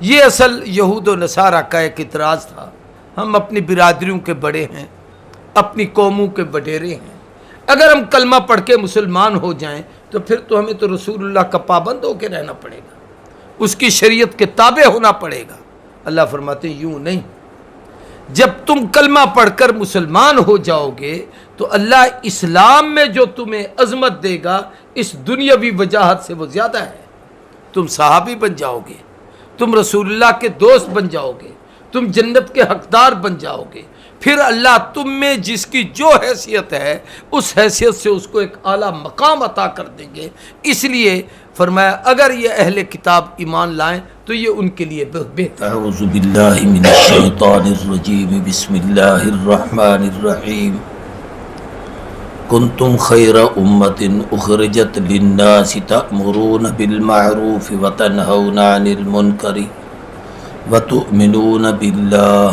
یہ اصل یہود و نصارہ کا ایک اعتراض تھا، ہم اپنی برادریوں کے بڑے ہیں، اپنی قوموں کے وڈیرے ہیں، اگر ہم کلمہ پڑھ کے مسلمان ہو جائیں تو پھر تو ہمیں تو رسول اللہ کا پابند ہو کے رہنا پڑے گا، اس کی شریعت کے تابع ہونا پڑے گا۔ اللہ فرماتے ہیں یوں نہیں، جب تم کلمہ پڑھ کر مسلمان ہو جاؤ گے تو اللہ اسلام میں جو تمہیں عظمت دے گا اس دنیاوی وجاہت سے وہ زیادہ ہے۔ تم صحابی بن جاؤ گے، تم رسول اللہ کے دوست بن جاؤ گے، تم جنت کے حقدار بن جاؤ گے، پھر اللہ تم میں جس کی جو حیثیت ہے اس حیثیت سے اس کو ایک اعلیٰ مقام عطا کر دیں گے۔ اس لیے فرمایا اگر یہ اہل کتاب ایمان لائیں تو یہ ان کے لیے بہتر۔ اعوذ باللہ من الشیطان الرجیم، بسم اللہ الرحمن الرحیم۔ کنتم خیر امت اخرجت للناس تأمرون بالمعروف وتنہون عن المنکر وتؤمنون باللہ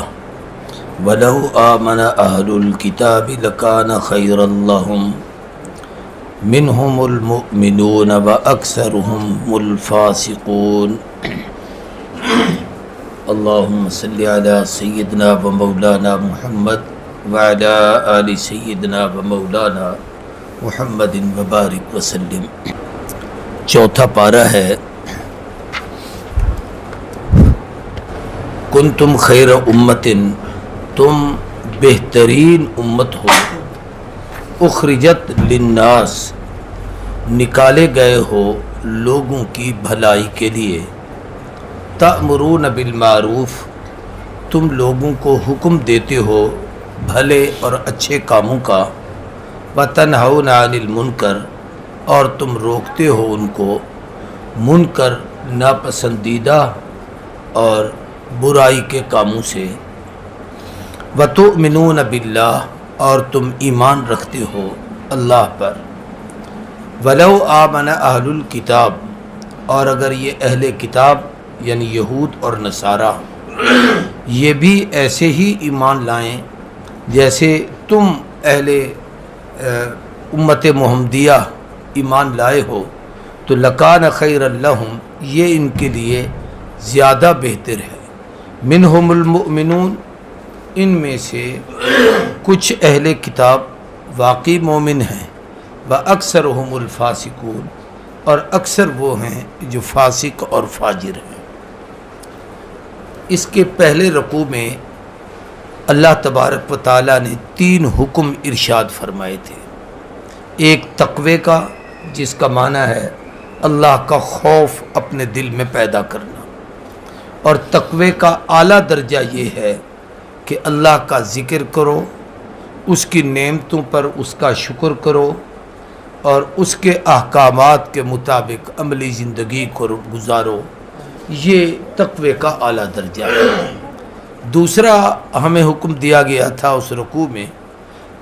وَلَوْ آمَنَ أَهْلُ الْكِتَابِ لَكَانَ خَيْرًا لَهُمْ مِنْهُمُ الْمُؤْمِنُونَ وَأَكْثَرُهُمُ الْفَاسِقُونَ۔ اللهم صل على سيدنا ومولانا محمد وعلى آل سيدنا ومولانا محمد وبارک وسلم۔ چوتھا پارہ ہے کنتم خیر امت، تم بہترین امت ہو، اخرجت للناس، نکالے گئے ہو لوگوں کی بھلائی کے لیے، تأمرون بالمعروف، تم لوگوں کو حکم دیتے ہو بھلے اور اچھے کاموں کا، وتنہون عن المنکر، اور تم روکتے ہو ان کو منکر ناپسندیدہ اور برائی کے کاموں سے، وَتُؤْمِنُونَ بِاللَّهِ، اور تم ایمان رکھتے ہو اللہ پر، وَلَوْ آمَنَ أَهْلُ الْكِتَابِ، اور اگر یہ اہل کتاب یعنی یہود اور نصارہ یہ بھی ایسے ہی ایمان لائیں جیسے تم اہل امت محمدیہ ایمان لائے ہو، تو لَكَانَ خَيْرًا لَهُمْ، یہ ان کے لیے زیادہ بہتر ہے، منہم المؤمنون، ان میں سے کچھ اہل کتاب واقعی مومن ہیں، وَأَكْثَرُهُمُ الْفَاسِقُونَ، اور اکثر وہ ہیں جو فاسق اور فاجر ہیں۔ اس کے پہلے رکوع میں اللہ تبارک و تعالیٰ نے 3 حکم ارشاد فرمائے تھے، ایک تقوی کا جس کا معنی ہے اللہ کا خوف اپنے دل میں پیدا کرنا، اور تقوی کا اعلیٰ درجہ یہ ہے کہ اللہ کا ذکر کرو، اس کی نعمتوں پر اس کا شکر کرو اور اس کے احکامات کے مطابق عملی زندگی کو گزارو، یہ تقوی کا اعلیٰ درجہ ہے۔ دوسرا ہمیں حکم دیا گیا تھا اس رکوع میں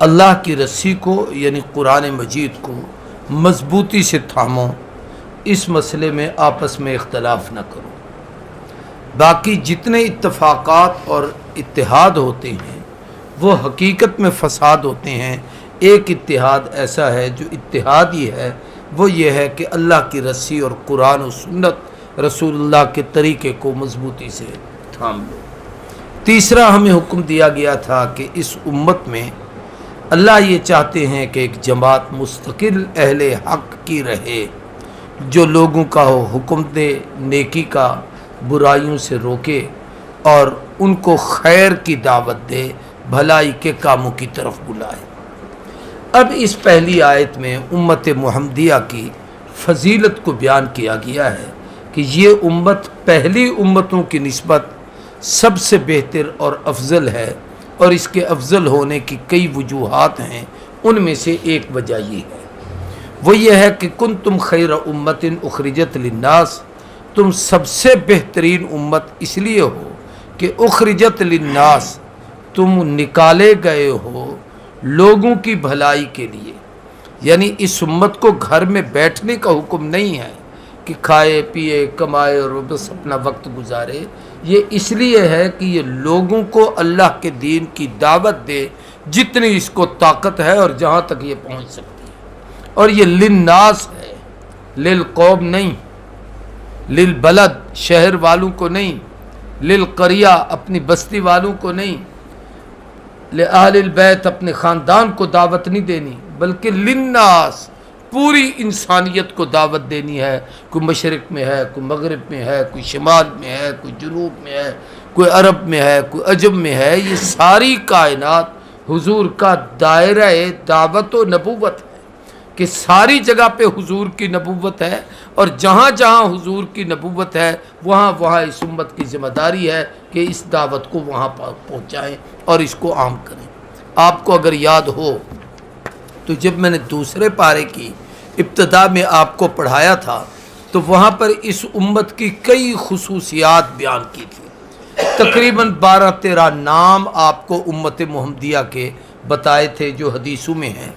اللہ کی رسی کو یعنی قرآن مجید کو مضبوطی سے تھامو، اس مسئلے میں آپس میں اختلاف نہ کرو، باقی جتنے اتفاقات اور اتحاد ہوتے ہیں وہ حقیقت میں فساد ہوتے ہیں۔ ایک اتحاد ایسا ہے جو اتحاد ہی ہے، وہ یہ ہے کہ اللہ کی رسی اور قرآن و سنت رسول اللہ کے طریقے کو مضبوطی سے تھام لو۔ تیسرا ہمیں حکم دیا گیا تھا کہ اس امت میں اللہ یہ چاہتے ہیں کہ ایک جماعت مستقل اہل حق کی رہے، جو لوگوں کا حکم دے نیکی کا، برائیوں سے روکے اور ان کو خیر کی دعوت دے، بھلائی کے کاموں کی طرف بلائے۔ اب اس پہلی آیت میں امت محمدیہ کی فضیلت کو بیان کیا گیا ہے کہ یہ امت پہلی امتوں کی نسبت سب سے بہتر اور افضل ہے، اور اس کے افضل ہونے کی کئی وجوہات ہیں، ان میں سے ایک وجہ یہ ہے، وہ یہ ہے کہ کنتم خیر امت اخرجت للناس، تم سب سے بہترین امت اس لیے ہو کہ اخرجت للناس، تم نکالے گئے ہو لوگوں کی بھلائی کے لیے، یعنی اس امت کو گھر میں بیٹھنے کا حکم نہیں ہے کہ کھائے پیے کمائے اور بس اپنا وقت گزارے، یہ اس لیے ہے کہ یہ لوگوں کو اللہ کے دین کی دعوت دے جتنی اس کو طاقت ہے اور جہاں تک یہ پہنچ سکتی ہے، اور یہ للناس ہے، للقوم نہیں، للبلد شہر والوں کو نہیں، للقریہ اپنی بستی والوں کو نہیں، لأہل البیت اپنے خاندان کو دعوت نہیں دینی، بلکہ للناس پوری انسانیت کو دعوت دینی ہے۔ کوئی مشرق میں ہے، کوئی مغرب میں ہے، کوئی شمال میں ہے، کوئی جنوب میں ہے، کوئی عرب میں ہے، کوئی عجم میں ہے، یہ ساری کائنات حضور کا دائرہ دعوت و نبوت ہے کہ ساری جگہ پہ حضور کی نبوت ہے، اور جہاں جہاں حضور کی نبوت ہے وہاں وہاں اس امت کی ذمہ داری ہے کہ اس دعوت کو وہاں پہنچائیں اور اس کو عام کریں۔ آپ کو اگر یاد ہو تو جب میں نے دوسرے پارے کی ابتدا میں آپ کو پڑھایا تھا تو وہاں پر اس امت کی کئی خصوصیات بیان کی تھی، تقریباً 12-13 نام آپ کو امت محمدیہ کے بتائے تھے جو حدیثوں میں ہیں۔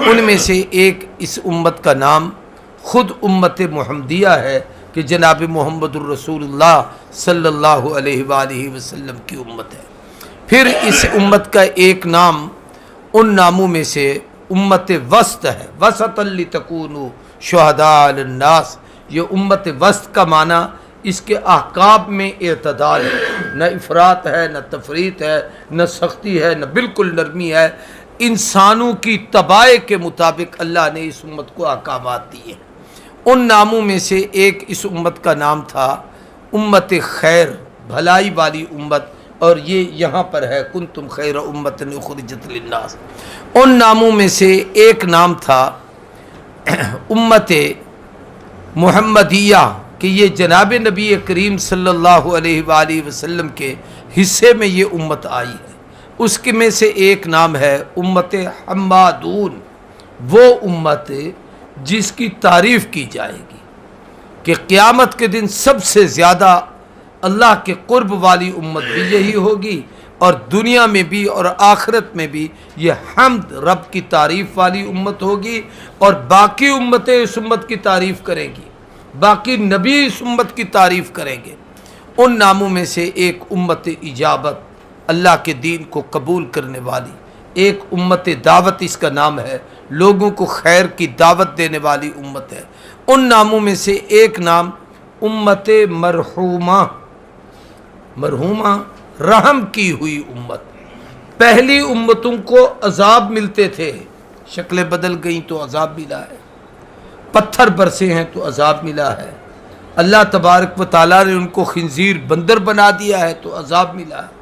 ان میں سے ایک اس امت کا نام خود امت محمدیہ ہے کہ جناب محمد الرسول اللہ صلی اللہ علیہ وآلہ وسلم کی امت ہے۔ پھر اس امت کا ایک نام ان ناموں میں سے امت وسط ہے، وسط لتکونوا شہداء علی الناس۔ یہ امت وسط کا معنی اس کے احکام میں اعتدال ہے، نہ افراط ہے، نہ تفریط ہے، نہ سختی ہے، نہ بالکل نرمی ہے۔ انسانوں کی طبائع کے مطابق اللہ نے اس امت کو احکامات دیے۔ ان ناموں میں سے ایک اس امت کا نام تھا امت خیر، بھلائی والی امت، اور یہ یہاں پر ہے کنتم خیر امت اخرجت للناس۔ ان ناموں میں سے ایک نام تھا امت محمدیہ کہ یہ جناب نبی کریم صلی اللہ علیہ وآلہ وسلم کے حصے میں یہ امت آئی ہے۔ اس کے میں سے ایک نام ہے امت حمادون، وہ امت جس کی تعریف کی جائے گی کہ قیامت کے دن سب سے زیادہ اللہ کے قرب والی امت بھی یہی ہوگی، اور دنیا میں بھی اور آخرت میں بھی یہ حمد رب کی تعریف والی امت ہوگی، اور باقی امتیں اس امت کی تعریف کریں گی، باقی نبی اس امت کی تعریف کریں گے۔ ان ناموں میں سے ایک امت اجابت، اللہ کے دین کو قبول کرنے والی، ایک امت دعوت اس کا نام ہے، لوگوں کو خیر کی دعوت دینے والی امت ہے۔ ان ناموں میں سے ایک نام امت مرحومہ، مرحومہ رحم کی ہوئی امت۔ پہلی امتوں کو عذاب ملتے تھے، شکلیں بدل گئیں تو عذاب ملا ہے، پتھر برسے ہیں تو عذاب ملا ہے، اللہ تبارک و تعالیٰ نے ان کو خنزیر بندر بنا دیا ہے تو عذاب ملا ہے۔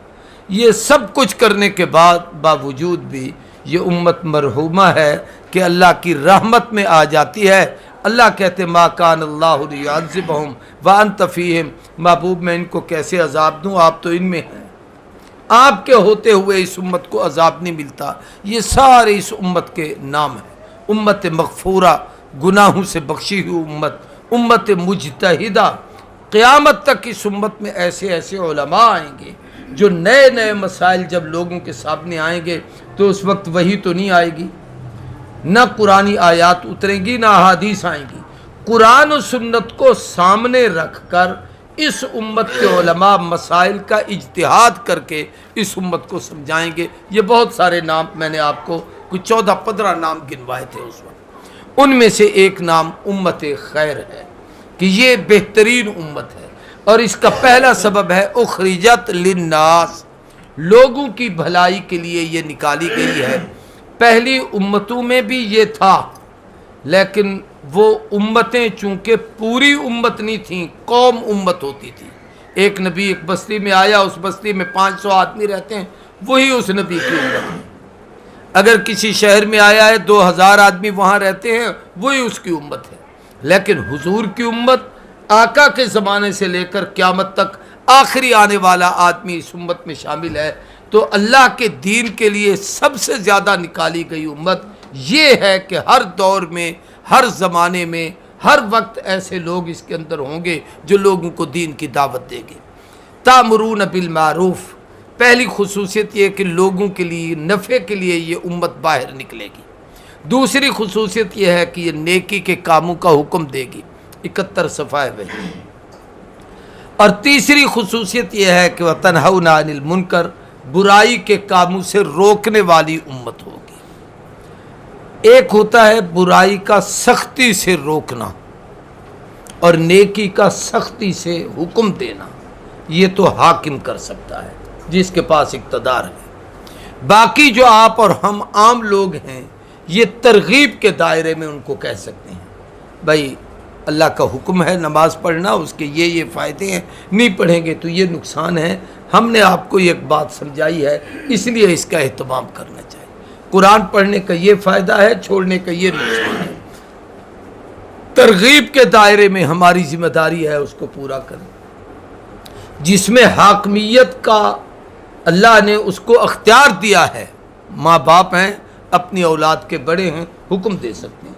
یہ سب کچھ کرنے کے بعد باوجود بھی یہ امت مرحومہ ہے کہ اللہ کی رحمت میں آ جاتی ہے۔ اللہ کہتے ما کان اللہ لیعذبہم وانت فیہم، محبوب میں ان کو کیسے عذاب دوں، آپ تو ان میں ہیں، آپ کے ہوتے ہوئے اس امت کو عذاب نہیں ملتا۔ یہ سارے اس امت کے نام ہیں۔ امت مغفورہ، گناہوں سے بخشی ہوئی امت، امت مجتہدہ، قیامت تک اس امت میں ایسے ایسے علماء آئیں گے جو نئے نئے مسائل جب لوگوں کے سامنے آئیں گے تو اس وقت وہی تو نہیں آئے گی، نہ قرآنی آیات اتریں گی، نہ احادیث آئیں گی۔ قرآن و سنت کو سامنے رکھ کر اس امت کے علماء مسائل کا اجتہاد کر کے اس امت کو سمجھائیں گے۔ یہ بہت سارے نام میں نے آپ کو کچھ 14-15 نام گنوائے تھے اس وقت۔ ان میں سے ایک نام امت خیر ہے کہ یہ بہترین امت ہے، اور اس کا پہلا سبب ہے اخرجت للناس، لوگوں کی بھلائی کے لیے یہ نکالی گئی ہے۔ پہلی امتوں میں بھی یہ تھا، لیکن وہ امتیں چونکہ پوری امت نہیں تھیں، قوم امت ہوتی تھی۔ ایک نبی ایک بستی میں آیا، اس بستی میں 500 آدمی رہتے ہیں، وہی اس نبی کی امت ہے۔ اگر کسی شہر میں آیا ہے 2000 آدمی وہاں رہتے ہیں، وہی اس کی امت ہے۔ لیکن حضور کی امت آقا کے زمانے سے لے کر قیامت تک آخری آنے والا آدمی اس امت میں شامل ہے۔ تو اللہ کے دین کے لیے سب سے زیادہ نکالی گئی امت یہ ہے کہ ہر دور میں، ہر زمانے میں، ہر وقت ایسے لوگ اس کے اندر ہوں گے جو لوگوں کو دین کی دعوت دیں گے۔ تامرون بالمعروف، پہلی خصوصیت یہ کہ لوگوں کے لیے نفع کے لیے یہ امت باہر نکلے گی۔ دوسری خصوصیت یہ ہے کہ یہ نیکی کے کاموں کا حکم دے گی، 71 صفحہ ہے۔ اور تیسری خصوصیت یہ ہے کہ وَتَنْهَوْنَ عَنِ الْمُنْكَرِ، برائی کے کاموں سے روکنے والی امت ہوگی۔ ایک ہوتا ہے برائی کا سختی سے روکنا اور نیکی کا سختی سے حکم دینا، یہ تو حاکم کر سکتا ہے جس کے پاس اقتدار ہے، باقی جو آپ اور ہم عام لوگ ہیں یہ ترغیب کے دائرے میں ان کو کہہ سکتے ہیں بھائی اللہ کا حکم ہے نماز پڑھنا، اس کے یہ فائدے ہیں، نہیں پڑھیں گے تو یہ نقصان ہے، ہم نے آپ کو ایک بات سمجھائی ہے اس لیے اس کا اہتمام کرنا چاہیے، قرآن پڑھنے کا یہ فائدہ ہے، چھوڑنے کا یہ نقصان ہے، ترغیب کے دائرے میں ہماری ذمہ داری ہے اس کو پورا کریں، جس میں حاکمیت کا اللہ نے اس کو اختیار دیا ہے، ماں باپ ہیں اپنی اولاد کے بڑے ہیں، حکم دے سکتے ہیں،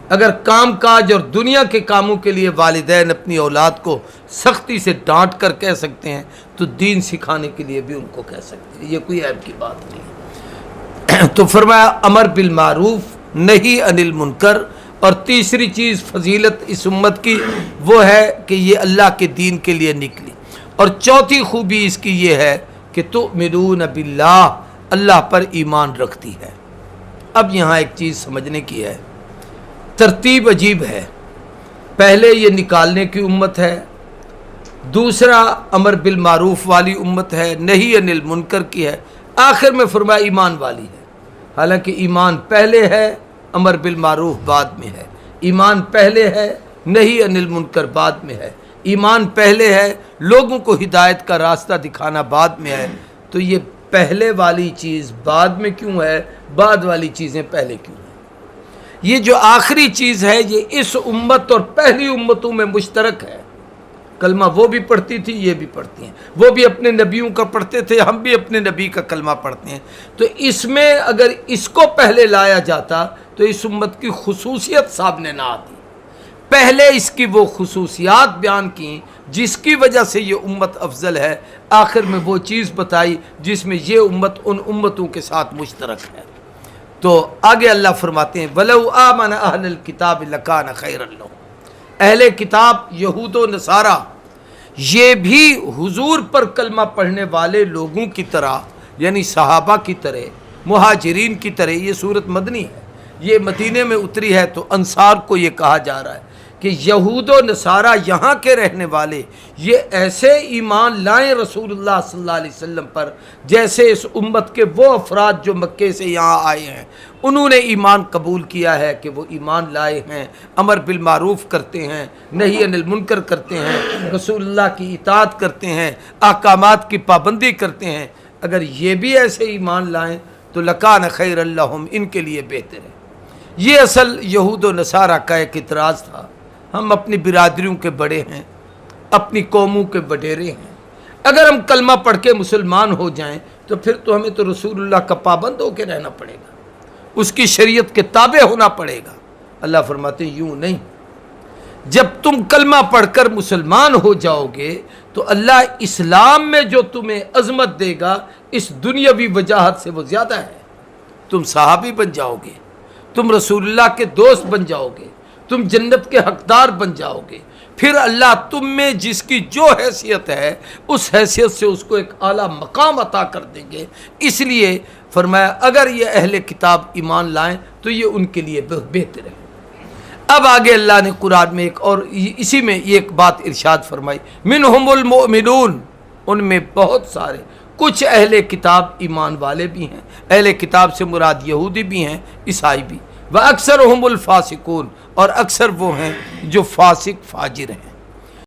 اگر کام کاج اور دنیا کے کاموں کے لیے والدین اپنی اولاد کو سختی سے ڈانٹ کر کہہ سکتے ہیں تو دین سکھانے کے لیے بھی ان کو کہہ سکتے ہیں، یہ کوئی عیب کی بات نہیں ہے۔ تو فرمایا امر بالمعروف نہی عن المنکر، اور تیسری چیز فضیلت اس امت کی وہ ہے کہ یہ اللہ کے دین کے لیے نکلی، اور چوتھی خوبی اس کی یہ ہے کہ تؤمنون باللہ، اللہ پر ایمان رکھتی ہے۔ اب یہاں ایک چیز سمجھنے کی ہے، ترتیب عجیب ہے، پہلے یہ نکالنے کی امت ہے، دوسرا امر بالمعروف والی امت ہے، نہی عن المنکر کی ہے، آخر میں فرمایا ایمان والی ہے، حالانکہ ایمان پہلے ہے امر بالمعروف بعد میں ہے، ایمان پہلے ہے نہی عن المنکر بعد میں ہے، ایمان پہلے ہے لوگوں کو ہدایت کا راستہ دکھانا بعد میں ہے، تو یہ پہلے والی چیز بعد میں کیوں ہے، بعد والی چیزیں پہلے کیوں ہیں؟ یہ جو آخری چیز ہے یہ اس امت اور پہلی امتوں میں مشترک ہے، کلمہ وہ بھی پڑھتی تھی یہ بھی پڑھتی ہیں، وہ بھی اپنے نبیوں کا پڑھتے تھے ہم بھی اپنے نبی کا کلمہ پڑھتے ہیں، تو اس میں اگر اس کو پہلے لایا جاتا تو اس امت کی خصوصیت سامنے نہ آتی، پہلے اس کی وہ خصوصیات بیان کی جس کی وجہ سے یہ امت افضل ہے، آخر میں وہ چیز بتائی جس میں یہ امت ان امتوں کے ساتھ مشترک ہے۔ تو آگے اللہ فرماتے ہیں وَلَوْ آمَنَ أَهْلُ الْكِتَابِ لَكَانَ خَيْرًا لَهُمْ، اہل کتاب یہود و نصارہ یہ بھی حضور پر کلمہ پڑھنے والے لوگوں کی طرح، یعنی صحابہ کی طرح، مہاجرین کی طرح، یہ صورت مدنی ہے، یہ مدینے میں اتری ہے تو انصار کو یہ کہا جا رہا ہے کہ یہود و نصارہ یہاں کے رہنے والے یہ ایسے ایمان لائیں رسول اللہ صلی اللہ علیہ وسلم پر جیسے اس امت کے وہ افراد جو مکے سے یہاں آئے ہیں انہوں نے ایمان قبول کیا ہے کہ وہ ایمان لائے ہیں، امر بالمعروف کرتے ہیں، نہی عن المنکر کرتے ہیں، رسول اللہ کی اطاعت کرتے ہیں، احکامات کی پابندی کرتے ہیں، اگر یہ بھی ایسے ایمان لائیں تو لکان خیر لہم، ان کے لیے بہتر ہے۔ یہ اصل یہود و نصارہ کا ایک اعتراض تھا، ہم اپنی برادریوں کے بڑے ہیں، اپنی قوموں کے وڈیرے ہیں، اگر ہم کلمہ پڑھ کے مسلمان ہو جائیں تو پھر تو ہمیں تو رسول اللہ کا پابند ہو کے رہنا پڑے گا، اس کی شریعت کے تابع ہونا پڑے گا۔ اللہ فرماتے ہیں یوں نہیں، جب تم کلمہ پڑھ کر مسلمان ہو جاؤ گے تو اللہ اسلام میں جو تمہیں عظمت دے گا اس دنیاوی وجاہت سے وہ زیادہ ہے، تم صحابی بن جاؤ گے، تم رسول اللہ کے دوست بن جاؤ گے، تم جنت کے حقدار بن جاؤ گے، پھر اللہ تم میں جس کی جو حیثیت ہے اس حیثیت سے اس کو ایک اعلیٰ مقام عطا کر دیں گے۔ اس لیے فرمایا اگر یہ اہل کتاب ایمان لائیں تو یہ ان کے لیے بہتر ہے۔ اب آگے اللہ نے قرآن میں ایک اور اسی میں یہ ایک بات ارشاد فرمائی، منہم المؤمنون، ان میں بہت سارے کچھ اہل کتاب ایمان والے بھی ہیں، اہل کتاب سے مراد یہودی بھی ہیں، عیسائی بھی، وَأَكْثَرُهُمُ الْفَاسِقُونَ، اور اکثر وہ ہیں جو فاسق فاجر ہیں۔